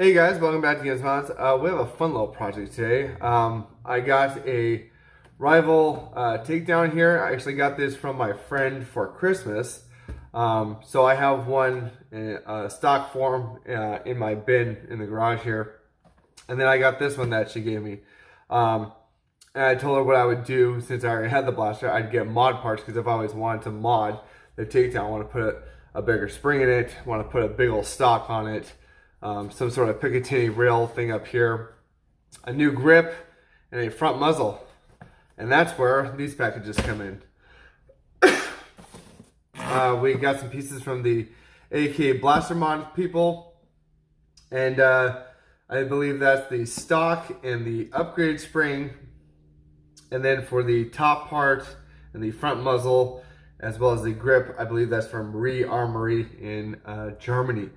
Hey guys, welcome back to Games Mods. We have a fun little project today. I got a Rival Takedown here. I actually got this from my friend for Christmas. So I have one in stock form in my bin in the garage here. And then I got this one that she gave me. And I told her what I would do since I already had the blaster. I'd get mod parts because I've always wanted to mod the Takedown. I want to put a bigger spring in it. I want to put a big old stock on it. Some sort of Picatinny rail thing up here, a new grip, and a front muzzle. And that's where these packages come in. We got some pieces from the AK Blaster Mod people. And I believe that's the stock and the upgraded spring. And then for the top part and the front muzzle, as well as the grip, I believe that's from Armory in Germany.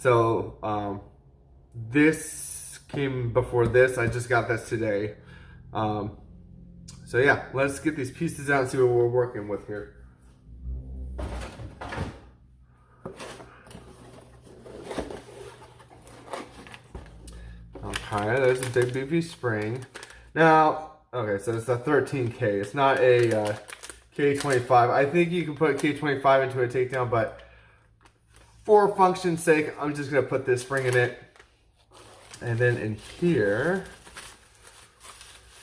So this came before this. I just got this today. So yeah, let's get these pieces out and see what we're working with here. Okay, there's a big beefy spring. Now, okay, so it's a 13K. It's not a K25. I think you can put K25 into a takedown, but for function's sake, I'm just gonna put this spring in it. And then in here,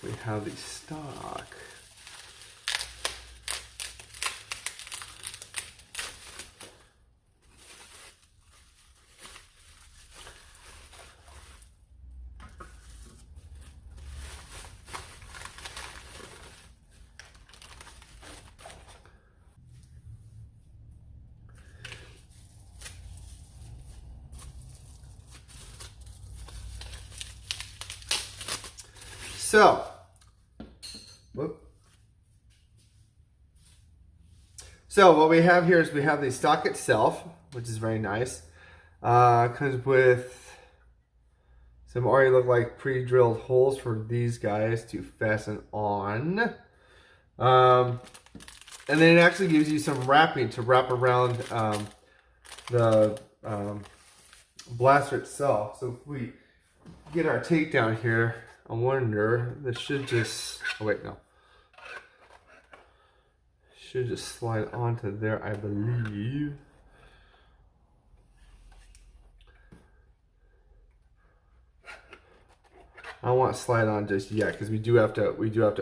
we have the stock. So what we have here is we have the stock itself, which is very nice. Comes with some already look like pre-drilled holes for these guys to fasten on. And then it actually gives you some wrapping to wrap around the blaster itself. So if we get our takedown here, I wonder, this should just, oh wait, no. Should just slide onto there, I believe. I don't want to slide on just yet because we do have to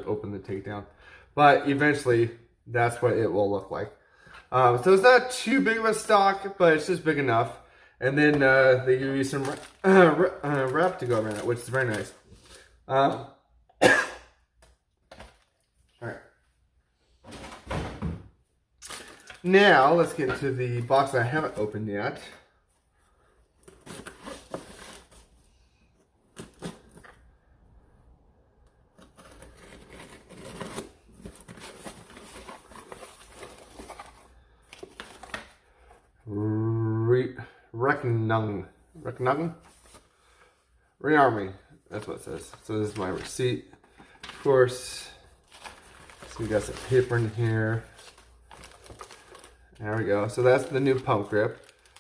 open the takedown. But eventually, that's what it will look like. So it's not too big of a stock, but it's just big enough. And then they give you some wrap to go around it, which is very nice. All right. Now let's get into the box that I haven't opened yet. Rearming. That's what it says. So this is my receipt. Of course. So we got some paper in here. There we go. So that's the new pump grip.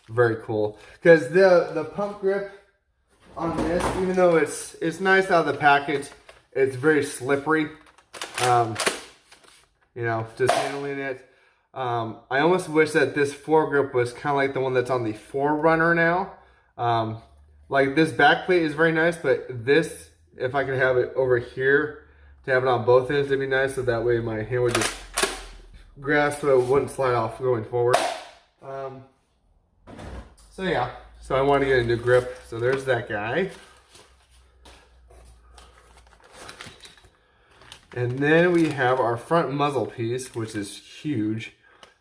Very cool. Because the pump grip on this, even though it's nice out of the package, it's very slippery. You know, just handling it. I almost wish that this foregrip was kind of like the one that's on the Forerunner now. Like this back plate is very nice, but this, if I could have it over here to have it on both ends, it'd be nice. So that way my hand would just grasp so it wouldn't slide off going forward. So yeah, so I want to get a new grip. So there's that guy. And then we have our front muzzle piece, which is huge.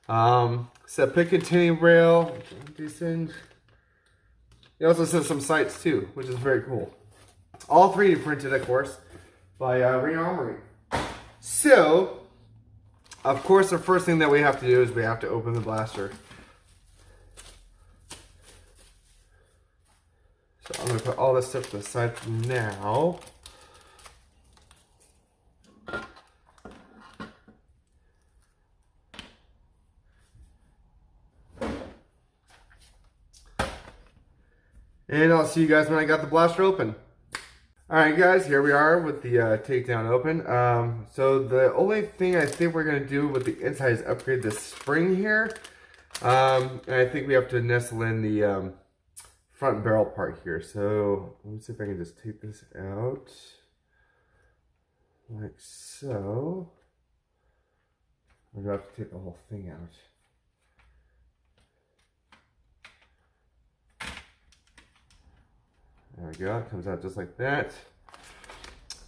It's a Picatinny rail. These things. It also says some sights too, which is very cool. All 3D printed, of course, by Armory. So, of course, the first thing that we have to do is we have to open the blaster. So I'm going to put all this stuff to the side for now. And I'll see you guys when I got the blaster open. Alright guys, here we are with the takedown open. So the only thing I think we're going to do with the inside is upgrade the spring here. And I think we have to nestle in the front barrel part here. So let me see if I can just take this out. Like so. I'm going to have to take the whole thing out. There we go, it comes out just like that.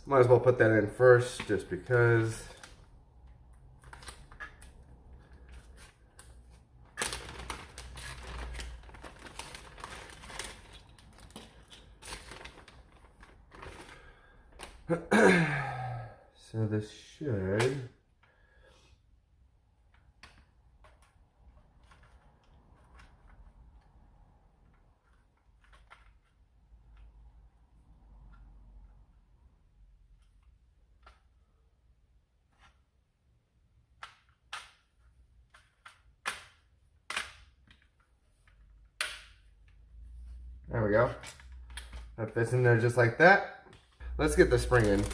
Might as well put that in first just because. So this should. There we go. That fits in there just like that. Let's get the spring in.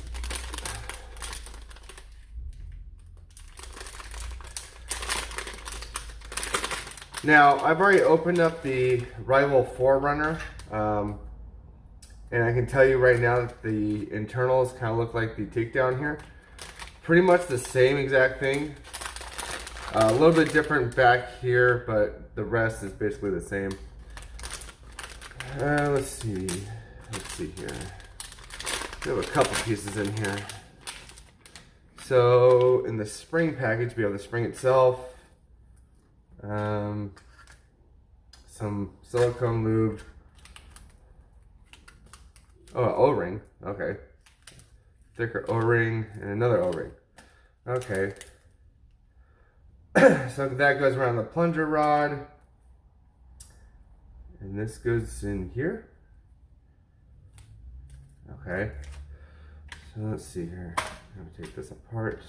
Now, I've already opened up the Rival Forerunner, and I can tell you right now that the internals kind of look like the takedown here. Pretty much the same exact thing. A little bit different back here, but the rest is basically the same. Let's see here. We have a couple pieces in here. So in the spring package, we have the spring itself, some silicone lube, O-ring, okay, thicker O-ring, and another O-ring, okay. So that goes around the plunger rod. And this goes in here. Okay. So let's see here. I'm gonna take this apart.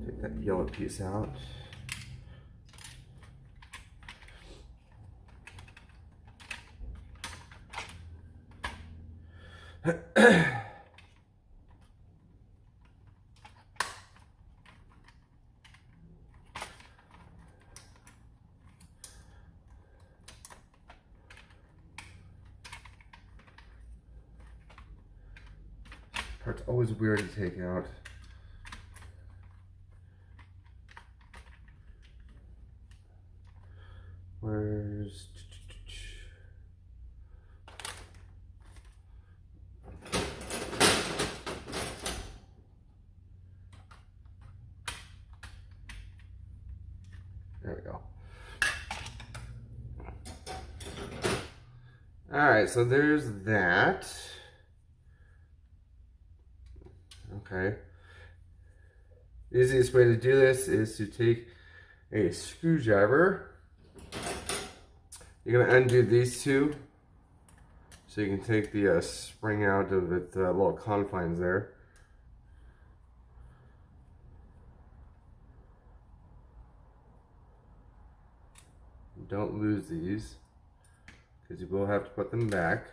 Take that yellow piece out. Part's always weird to take out. Where's... There we go. Alright, so there's that. Okay. The easiest way to do this is to take a screwdriver. You're going to undo these two so you can take the spring out of its little confines there. Don't lose these because you will have to put them back.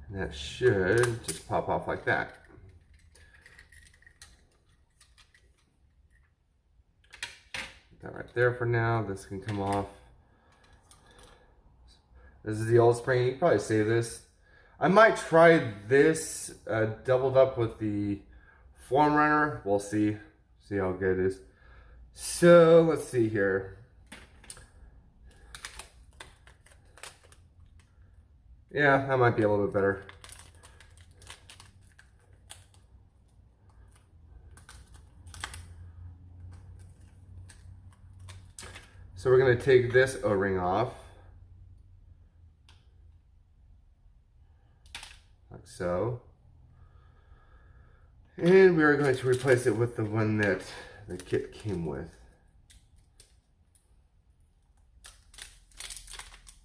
And that should just pop off like that. Put that right there for now. This can come off. This is the old spring. You can probably save this. I might try this doubled up with the Forerunner. We'll see. See how good it is. So let's see here. Yeah, that might be a little bit better. So we're going to take this O-ring off. so. And we are going to replace it with the one that the kit came with.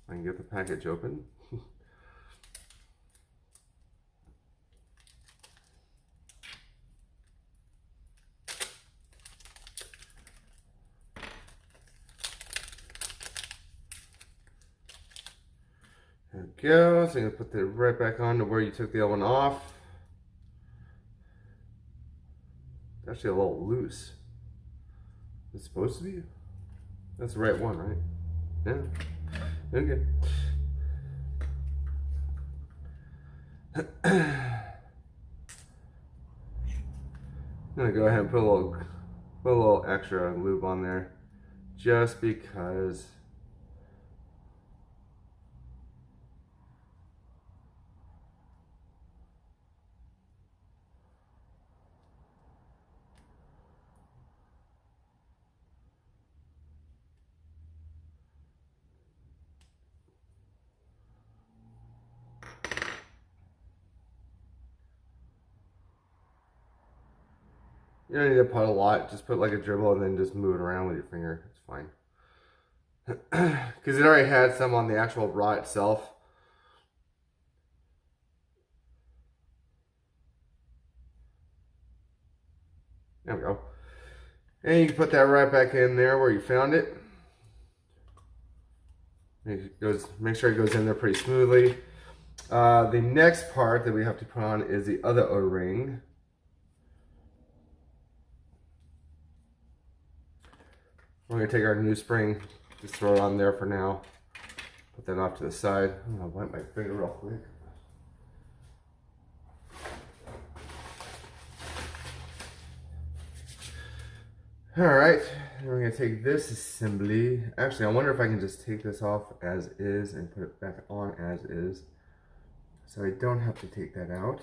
I can get the package open. There we go. So I'm going to put it right back on to where you took the other one off. It's actually a little loose. It's supposed to be. That's the right one, right? Yeah. Okay. I'm gonna go ahead and put a little extra lube on there, just because. You don't need to put a lot, just put like a dribble and then just move it around with your finger. It's fine. Because it already had some on the actual rod itself. There we go. And you can put that right back in there where you found it. Make sure it goes in there pretty smoothly. The next part that we have to put on is the other O-ring. We're going to take our new spring, just throw it on there for now. Put that off to the side. I'm going to wipe my finger real quick. Alright, we're going to take this assembly. Actually, I wonder if I can just take this off as is and put it back on as is. So I don't have to take that out.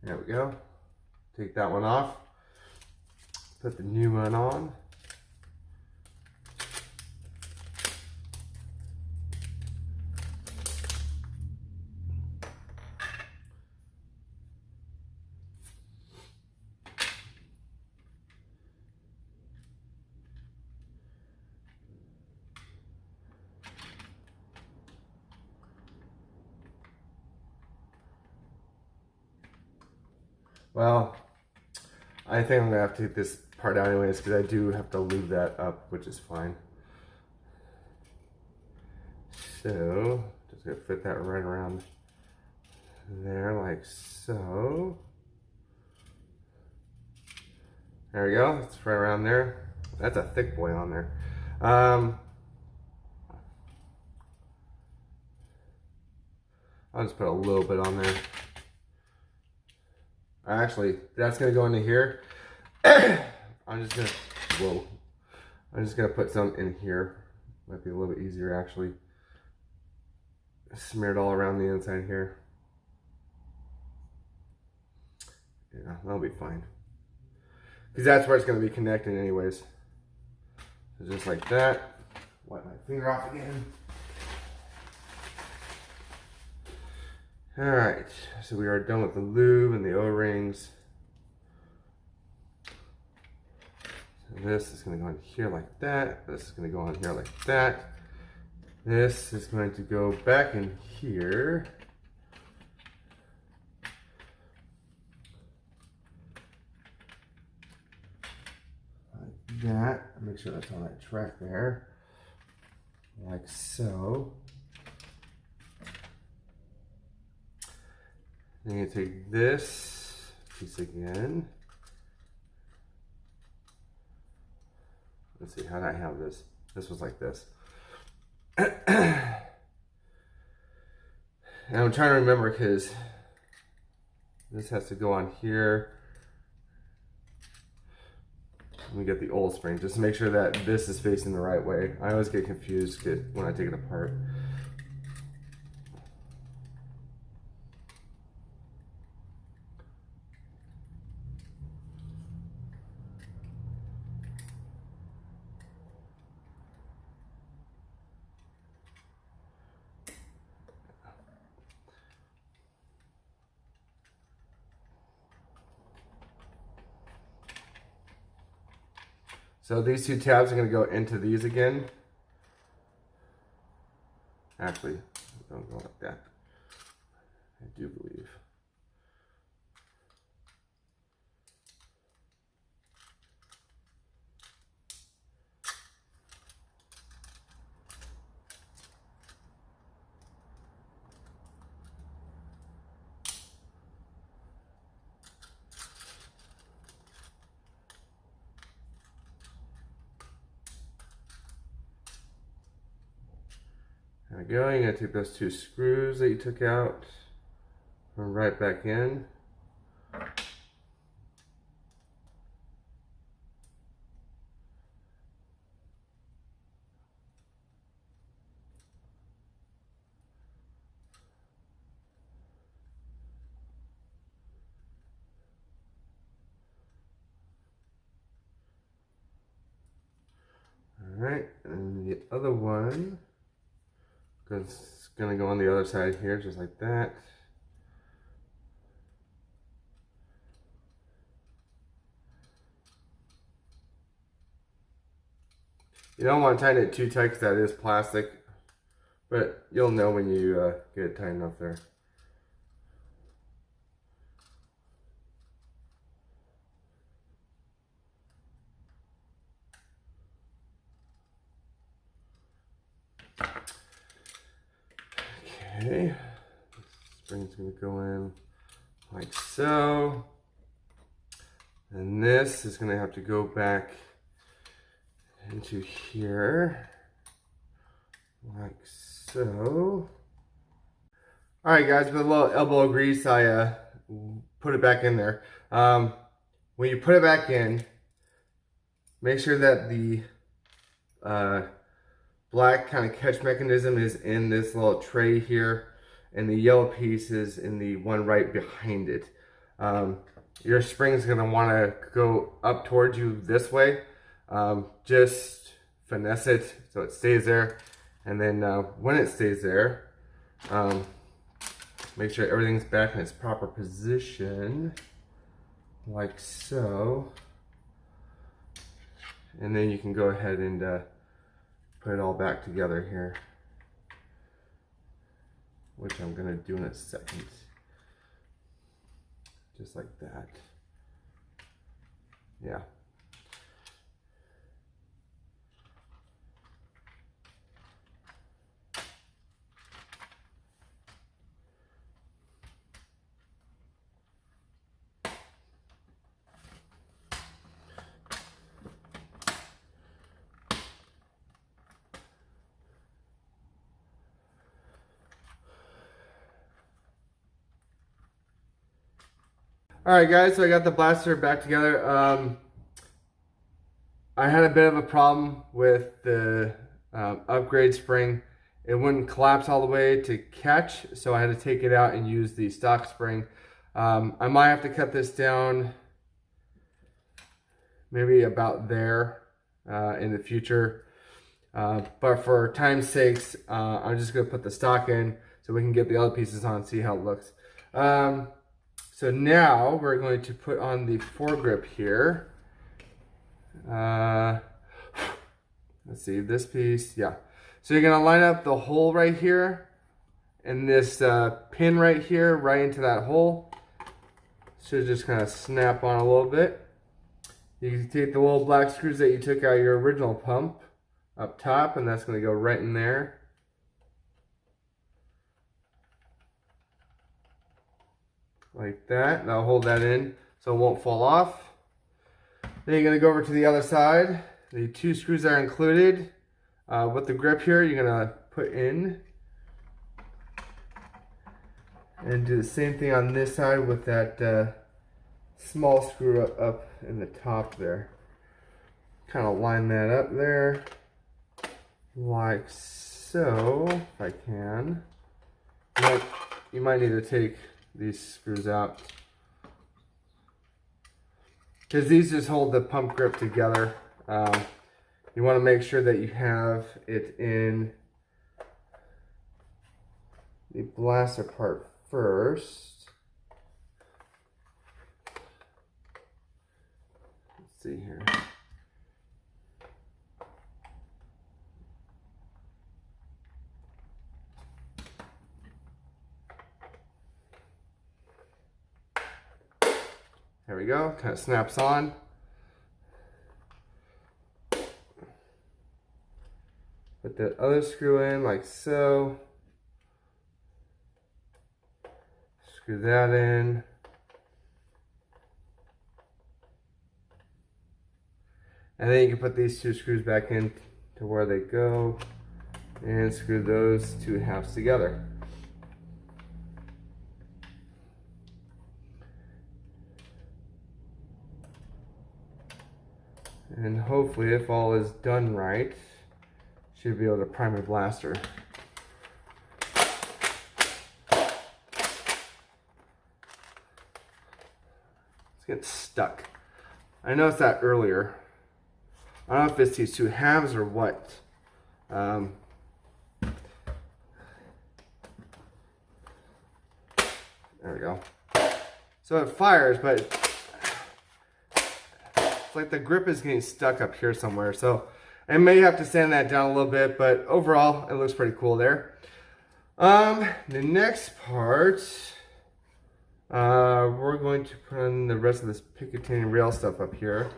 There we go. Take that one off. Put the new one on. Well, I think I'm gonna have to take this part out anyways because I do have to lube that up, which is fine. So, just gonna fit that right around there like so. There we go, it's right around there. That's a thick boy on there. I'll just put a little bit on there. Actually, that's gonna go into here. I'm just gonna put some in here. Might be a little bit easier actually. Smear it all around the inside here. Yeah, that'll be fine. Because that's where it's gonna be connected anyways. So just like that. Wipe my finger off again. Alright, so we are done with the lube and the O-rings. So this is going to go in here like that. This is going to go on here like that. This is going to go back in here. Like that. Make sure that's on that track there. Like so. Then you take this piece again. Let's see, how did I have this? This was like this. And I'm trying to remember because this has to go on here. Let me get the old spring just to make sure that this is facing the right way. I always get confused when I take it apart. So these two tabs are going to go into these again. Actually, don't go like that. I do believe. There we go. You're going to take those two screws that you took out and right back in. All right, and the other one, because it's going to go on the other side here, just like that. You don't want to tighten it too tight because that is plastic, but you'll know when you get it tightened up there. Okay, the spring's going to go in like so, and this is going to have to go back into here like so. All right, guys, with a little elbow grease, I put it back in there. When you put it back in, make sure that the black kind of catch mechanism is in this little tray here, and the yellow piece is in the one right behind it. Your spring is going to want to go up towards you this way. Just finesse it so it stays there, and then when it stays there, make sure everything's back in its proper position like so, and then you can go ahead and put it all back together here, which I'm going to do in a second, just like that. Yeah. All right, guys, so I got the blaster back together. I had a bit of a problem with the upgrade spring. It wouldn't collapse all the way to catch, so I had to take it out and use the stock spring. I might have to cut this down maybe about there in the future. But for time's sakes, I'm just going to put the stock in so we can get the other pieces on and see how it looks. So now we're going to put on the foregrip here. Let's see, this piece, yeah. So you're gonna line up the hole right here and this pin right here, right into that hole. Should just kind of snap on a little bit. You can take the little black screws that you took out of your original pump up top, and that's gonna go right in there. Like that. That'll hold that in so it won't fall off. Then you're going to go over to the other side. The two screws are included. With the grip here, you're going to put in. And do the same thing on this side with that small screw up in the top there. Kind of line that up there. Like so, if I can. You might need to take these screws out, because these just hold the pump grip together. You want to make sure that you have it in the blaster part first. Let's see here. There we go, kind of snaps on. Put the other screw in like so. Screw that in. And then you can put these two screws back in to where they go and screw those two halves together. And hopefully, if all is done right, should be able to prime a blaster. It's getting stuck. I noticed that earlier. I don't know if it's these two halves or what. There we go. So it fires, but it's like the grip is getting stuck up here somewhere. So I may have to sand that down a little bit, but overall it looks pretty cool there. The next part, we're going to put on the rest of this Picatinny rail stuff up here.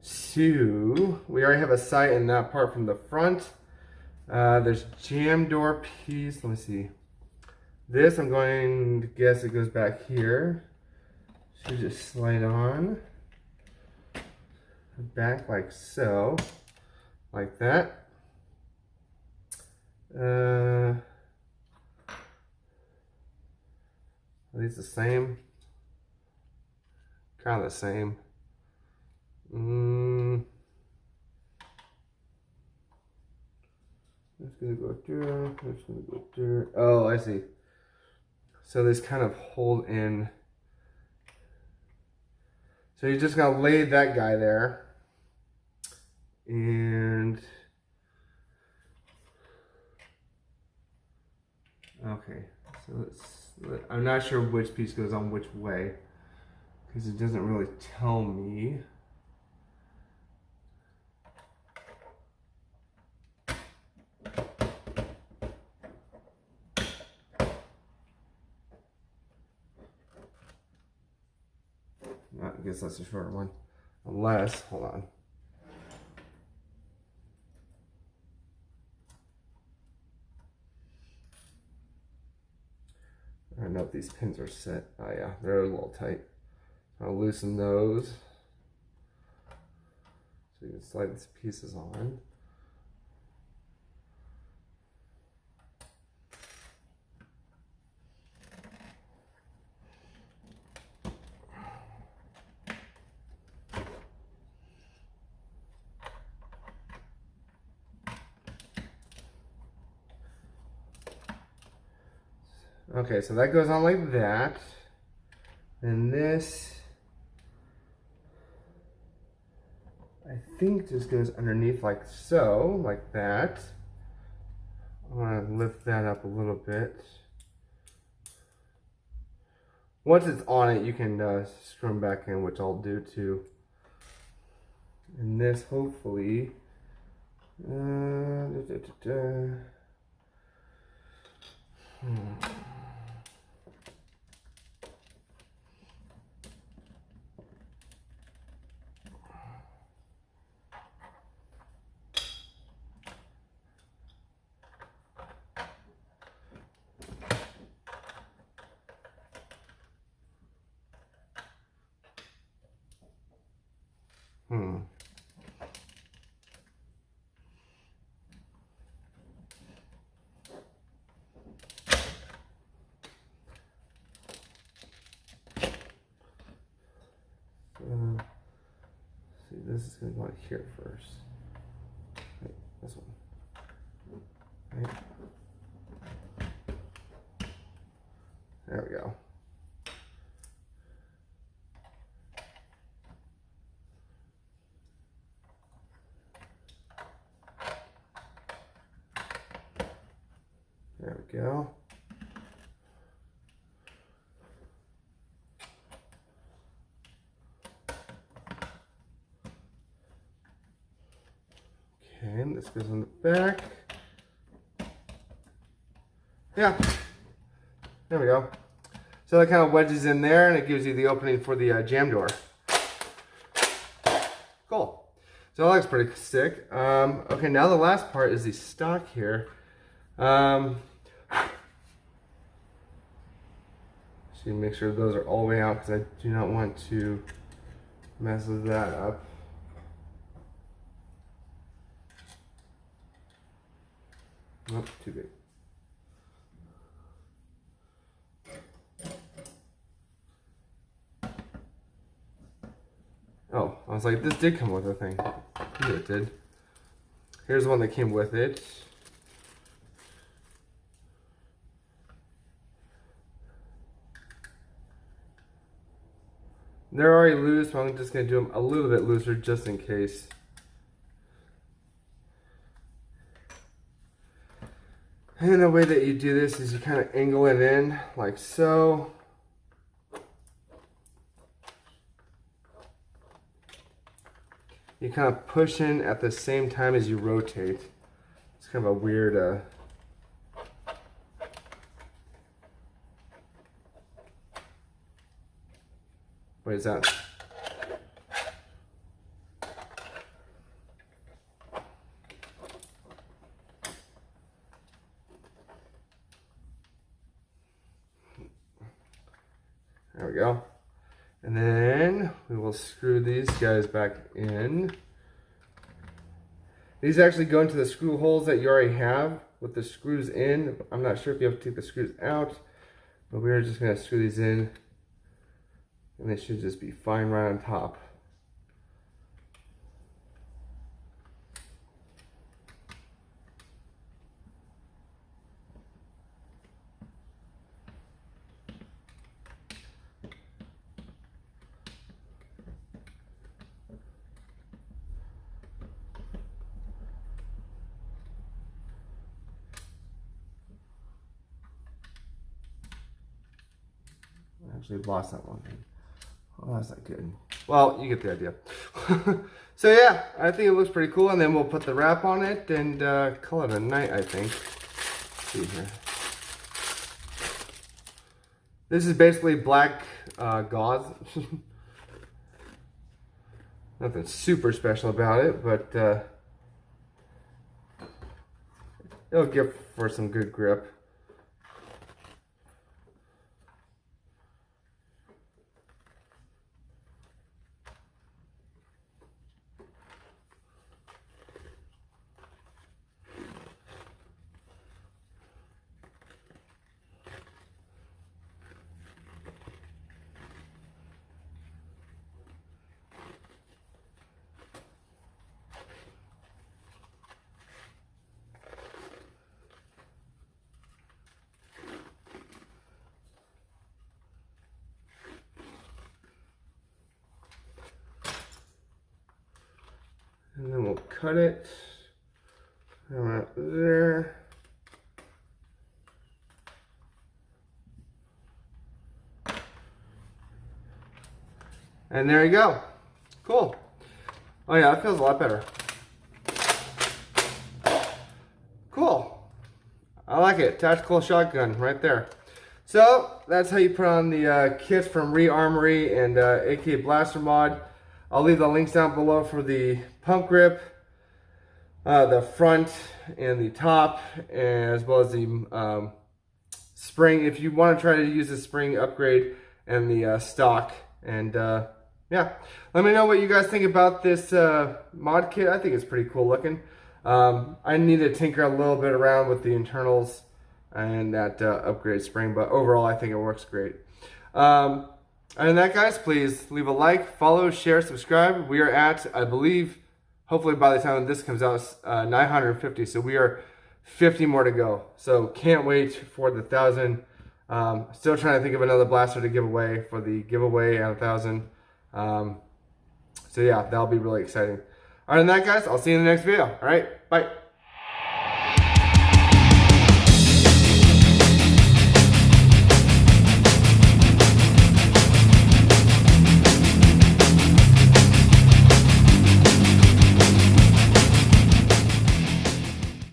So we already have a sight in that part from the front. There's jam door piece. Let me see. This I'm going to guess it goes back here. Should just slide on. Back like so. Like that. Are these the same? Kind of the same. That's gonna go there. That's gonna go there. Oh, I see. So this kind of hold in. So you're just gonna lay that guy there, and okay. So I'm not sure which piece goes on which way because it doesn't really tell me. I guess that's a shorter one. Unless, hold on. I don't know if these pins are set. Oh yeah, they're a little tight. I'll loosen those. So you can slide these pieces on. Okay, so that goes on like that. And this, I think just goes underneath like so, like that. I want to lift that up a little bit. Once it's on it, you can screw them back in, which I'll do too. And this hopefully, see, this is going to go on here first. Right, this one. Right. There we go. There we go. Okay, and this goes on the back. Yeah, there we go. So that kind of wedges in there and it gives you the opening for the jam door. Cool. So that looks pretty sick. Okay, now the last part is the stock here. Just need to make sure those are all the way out because I do not want to mess that up. Nope, too big. Oh, I was like, this did come with a thing. Yeah, it did. Here's the one that came with it. They're already loose, so I'm just going to do them a little bit looser just in case. And the way that you do this is you kind of angle it in like so. You kind of push in at the same time as you rotate. It's kind of a weird... What is that? There we go. And then we will screw these guys back in. These actually go into the screw holes that you already have with the screws in. I'm not sure if you have to take the screws out, but we're just going to screw these in. And they should just be fine right on top. I actually lost that one. Oh, that's not good. Well, you get the idea. So yeah, I think it looks pretty cool. And then we'll put the wrap on it and call it a night, I think. Let's see here. This is basically black gauze. Nothing super special about it, but it'll give for some good grip. And then we'll cut it right there. And there you go. Cool. Oh yeah, that feels a lot better. Cool. I like it. Tactical shotgun right there. So that's how you put on the kits from Re-Armory and AK Blaster Mod. I'll leave the links down below for the pump grip, the front and the top, as well as the spring. If you want to try to use the spring upgrade and the stock. And yeah, let me know what you guys think about this mod kit. I think it's pretty cool looking. I need to tinker a little bit around with the internals and that upgrade spring, but overall I think it works great. Other than that, guys, please leave a like, follow, share, subscribe. We are at, I believe, hopefully by the time this comes out, 950. So we are 50 more to go. So can't wait for the 1,000. Still trying to think of another blaster to give away for the giveaway at 1,000. So yeah, that'll be really exciting. Other than that, guys, I'll see you in the next video. All right, bye.